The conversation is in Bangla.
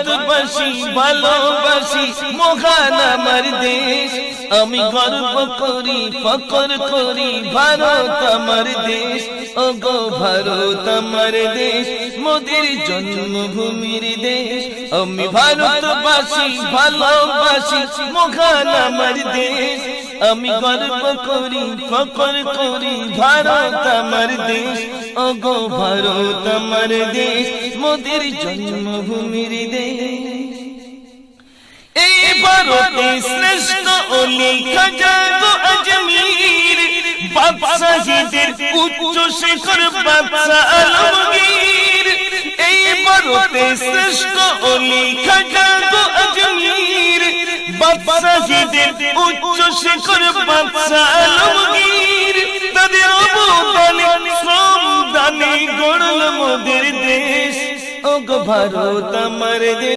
ভারতবাসী ভালোবাসি মহান আমার দেশ আমি গর্ব করি ফখর করি ভারত আমার দেশ ওগো ভারত আমার দেশ মোদের জন্মভূমির দেশ আমি ভারতবাসী ভালোবাসি মহান আমার দেশ আমি গর্ব করি ফখর করি ভারত আমার দেশ ওগো ভারত আমার দেশ মোদের জন্মভূমির দেশ এই ভারতে শ্রেষ্ঠ ওলি খাজা গো আজমির বাদশাহীদের উচ্চ শিখর বাদশা আলমগীর এই ভারতে শ্রেষ্ঠ ওলি খাজা গো আজমির বাদশাহীদের উচ্চ শিখর বাদশা আলমগীর তাদের অবদানে শ্রমদানে গড়ল মোদের দেশ ওগো ভারত আমার দেশ।